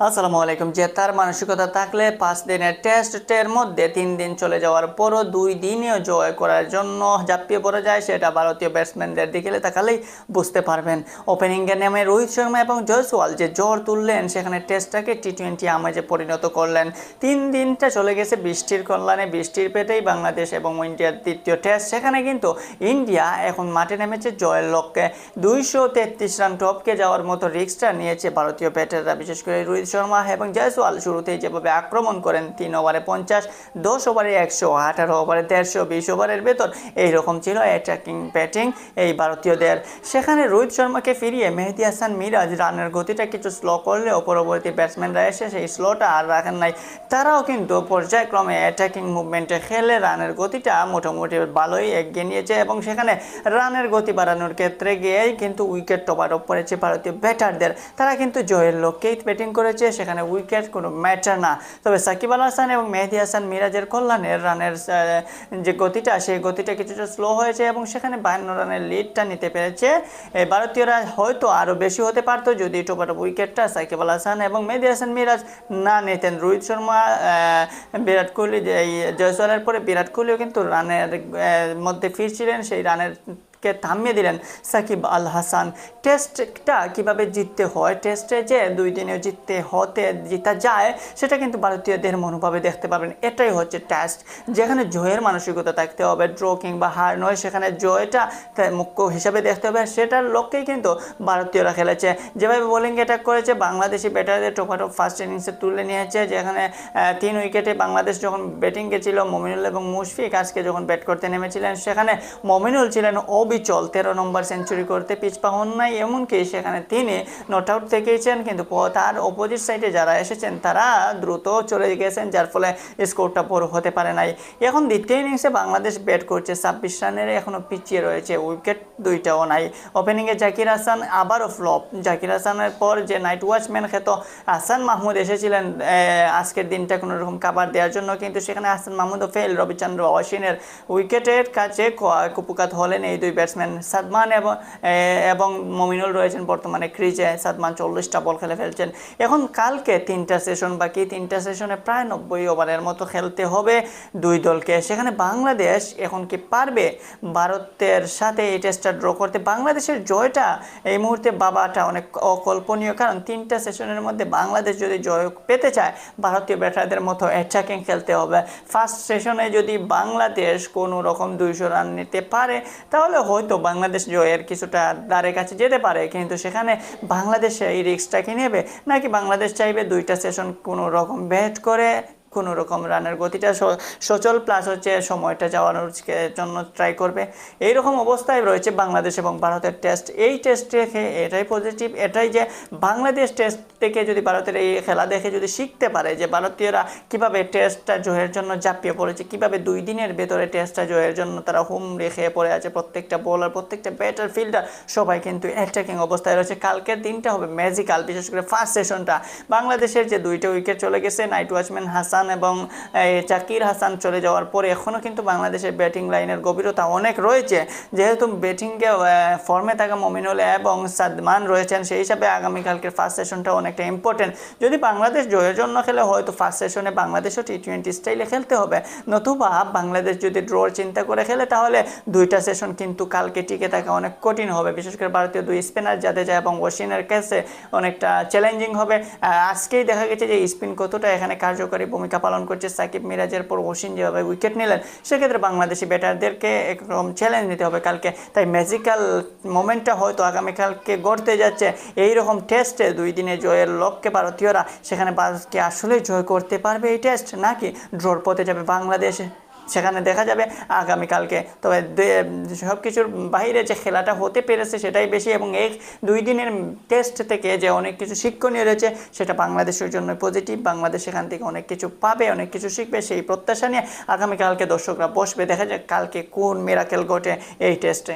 আসসালামু আলাইকুম। জেতার মানসিকতা থাকলে 5 দিনের টেস্টের মধ্যে 3 দিন চলে যাওয়ার পরও 2 দিনেও জয় করার জন্য ঝাঁপিয়ে পড়ে যায়, সেটা ভারতীয় ব্যাটসম্যানদের দিকে তাকালেই বুঝতে পারবেন। ওপেনিংয়ে নেমে রোহিত শর্মা এবং জয়সওয়াল যে জ্বর তুললেন, সেখানে টেস্টটাকে টি-20 আমেজে পরিণত করলেন। 3 দিনটা চলে গেছে বৃষ্টির কল্যাণে, বৃষ্টির পেটেই বাংলাদেশ এবং ইন্ডিয়ার দ্বিতীয় টেস্ট। সেখানে কিন্তু ইন্ডিয়া এখন মাঠে নেমেছে জয়ের লক্ষ্যে। 233 রান টপকে যাওয়ার মতো রিস্কটা নিয়েছে ভারতীয় ব্যাটাররা, বিশেষ করে রোহিত শর্মা এবং জয়সওয়াল শুরুতেই যেভাবে আক্রমণ করেন 3 ওভারে 50, 10 ওভারে 100, 18 ওভারে 150, 20 ওভারের ভেতর এইরকম ছিল অ্যাটাকিং ব্যাটিং এই ভারতীয়দের। সেখানে রোহিত শর্মাকে ফিরিয়ে মেহেদী হাসান মিরাজ রানের গতিটা কিছু স্লো করলেও পরবর্তী ব্যাটসম্যানরা এসে সেই স্লোটা আর রাখেন নাই। তারাও কিন্তু পর্যায়ক্রমে অ্যাটাকিং মুভমেন্টে খেলে রানের গতিটা মোটামুটি ভালোই এগিয়ে নিয়েছে এবং সেখানে রানের গতি বাড়ানোর ক্ষেত্রে গিয়েই কিন্তু উইকেট টপারও পড়েছে ভারতীয় ব্যাটারদের। তারা কিন্তু জয়ের লক্ষ্যেই ব্যাটিং করেছে, সেখানে উইকেট কোনো ম্যাটার না। তবে সাকিব আল হাসান এবং মেহেদী হাসান মিরাজের কল্যাণে রানের যে গতিটা, সেই গতিটা কিছুটা স্লো হয়েছে এবং সেখানে 52 রানের লিডটা নিতে পেরেছে ভারতীয়রা। হয়তো আরও বেশি হতে পারতো যদি টপার উইকেটটা সাকিব আল হাসান এবং মেহেদী হাসান মিরাজ না নিতেন। রোহিত শর্মা, বিরাট কোহলি, এই জয়সওয়ালের পরে বিরাট কোহলিও কিন্তু রানের মধ্যে ফিরছিলেন, সেই রানের থামিয়ে দিলেন সাকিব আল হাসান। টেস্টটা কিভাবে জিততে হয়, টেস্টে যে 2 দিনে জিতা যায়, সেটা কিন্তু ভারতীয়দের মনোভাবে দেখতে পাবেন। এটাই হচ্ছে টেস্ট, যেখানে জয়ের মানসিকতা থাকতে হবে, ড্র কিংবা হার নয়। সেখানে জয়টা মুখ্য হিসাবে দেখতে হবে, সেটার লক্ষ্যেই কিন্তু ভারতীয়রা খেলেছে। যেভাবে বোলিং অ্যাটাক করেছে, বাংলাদেশি ব্যাটারদের টোপাটপ ফার্স্ট ইনিংসে তুলে নিয়েছে, যেখানে 3 উইকেটে বাংলাদেশ যখন ব্যাটিং গেছিল, মমিনুল এবং মুশফিক আজকে যখন ব্যাট করতে নেমেছিলেন, সেখানে মমিনুল ছিলেন অবিচল, 13 নম্বর সেঞ্চুরি করতে পিছপা হন নাই। এমনকি সেখানে তিনি নট আউট থেকেইছেন, কিন্তু তার অপোজিট সাইডে যারা এসেছেন তারা দ্রুত চলে গেছেন, যার ফলে স্কোরটা বড় হতে পারে নাই। এখন দ্বিতীয় ইনিংসে বাংলাদেশ ব্যাট করছে 26 রানের, এখনও পিছিয়ে রয়েছে, উইকেট 2টাও নাই। ওপেনিংয়ে জাকির হাসান আবারও ফ্লপ। জাকির হাসানের পর যে নাইট ওয়াচম্যান খ্যাত হাসান মাহমুদ এসেছিলেন আজকের দিনটা কোনো রকম কাভার দেওয়ার জন্য, কিন্তু সেখানে হাসান মাহমুদও ফেল। রবিচন্দ্র অশ্বিনের উইকেটের কাছে কুপকাত হলেন এই দুই ব্যাটসম্যান। সাদমান এবং মমিনুল রয়েছেন বর্তমানে ক্রিজে। সাদমান 40টা বল খেলে ফেলছেন। এখন কালকে 3টা সেশন বাকি, 3টা সেশনে প্রায় 90 ওভারের মতো খেলতে হবে দুই দলকে। সেখানে বাংলাদেশ এখন কি পারবে ভারতের সাথে এই টেস্টটা ড্র করতে? বাংলাদেশের জয়টা এই মুহূর্তে বাবাটা অনেক অকল্পনীয়, কারণ 3টা সেশনের মধ্যে বাংলাদেশ যদি জয় পেতে চায়, ভারতীয় ব্যাটারদের মতো অ্যাটাকিং খেলতে হবে। ফার্স্ট সেশনে যদি বাংলাদেশ কোনো রকম 200 রান নিতে পারে, তাহলে হয়তো বাংলাদেশ জয়ের কিছুটা দ্বারের কাছে যেতে পারে। কিন্তু সেখানে বাংলাদেশ এই রিস্কটা কি নেবে, নাকি বাংলাদেশ চাইবে 2টা সেশন কোনো রকম ব্যাট করে কোনো রকম রানের গতিটা সচল প্লাস হচ্ছে সময়টা যাওয়ানোর জন্য ট্রাই করবে? এইরকম অবস্থায় রয়েছে বাংলাদেশ এবং ভারতের টেস্ট। এই টেস্ট দেখে এটাই পজিটিভ, এটাই যে বাংলাদেশ টেস্ট থেকে যদি ভারতের এই খেলা দেখে যদি শিখতে পারে যে ভারতীয়রা কীভাবে টেস্টটা জয়ের জন্য ঝাঁপিয়ে পড়েছে, কীভাবে 2 দিনের ভেতরে টেস্টটা জয়ের জন্য তারা হুম রেখে পড়ে আছে। প্রত্যেকটা বোলার, প্রত্যেকটা ব্যাটার, ফিল্ডার সবাই কিন্তু অ্যাটাকিং অবস্থায় রয়েছে। কালকের দিনটা হবে ম্যাজিক্যাল, বিশেষ করে ফার্স্ট সেশনটা। বাংলাদেশের যে 2টা উইকেট চলে গেছে, নাইট ওয়াচম্যান হাসান এবং জাকির হাসান চলে যাওয়ার পরে এখনও কিন্তু বাংলাদেশের ব্যাটিং লাইনের গভীরতা অনেক রয়েছে। যেহেতু ব্যাটিংয়ে ফর্মে থাকা মমিনুল এবং সাদমান রয়েছেন, সেই হিসাবে আগামীকালকের ফার্স্ট সেশনটা অনেকটা ইম্পর্টেন্ট। যদি বাংলাদেশ জয়ের জন্য খেলে, হয়তো ফার্স্ট সেশনে বাংলাদেশও টি-20 স্টাইলে খেলতে হবে। নতুবা বাংলাদেশ যদি ড্রর চিন্তা করে খেলে, তাহলে 2টা সেশন কিন্তু কালকে টিকে থাকা অনেক কঠিন হবে। বিশেষ করে ভারতীয় 2 স্পিনার জাদেজা এবং অশ্বিনের কাছে অনেকটা চ্যালেঞ্জিং হবে। আজকেই দেখা গেছে যে স্পিন কতটা এখানে কার্যকরী ভূমিকা পালন করছে। সাকিব মিরাজের পর অশ্বিন যেভাবে উইকেট নিলেন, সেক্ষেত্রে বাংলাদেশি ব্যাটারদেরকে একরকম চ্যালেঞ্জ নিতে হবে কালকে। তাই ম্যাজিক্যাল মোমেন্টটা হয়তো আগামীকালকে গড়তে যাচ্ছে। এইরকম টেস্টে 2 দিনে জয়ের লক্ষ্যে ভারতীয়রা, সেখানে ভারতকে আসলে জয় করতে পারবে এই টেস্ট, নাকি ড্রর পথে যাবে বাংলাদেশ, সেখানে দেখা যাবে আগামীকালকে। তবে সব কিছুর বাইরে যে খেলাটা হতে পেরেছে সেটাই বেশি, এবং এই 2 দিনের টেস্ট থেকে যে অনেক কিছু শিক্ষণীয় রয়েছে, সেটা বাংলাদেশের জন্য পজিটিভ। বাংলাদেশ সেখান থেকে অনেক কিছু পাবে, অনেক কিছু শিখবে। সেই প্রত্যাশা নিয়ে আগামীকালকে দর্শকরা বসবে, দেখা যাক কালকে কোন মিরাকেল ঘটে এই টেস্টে।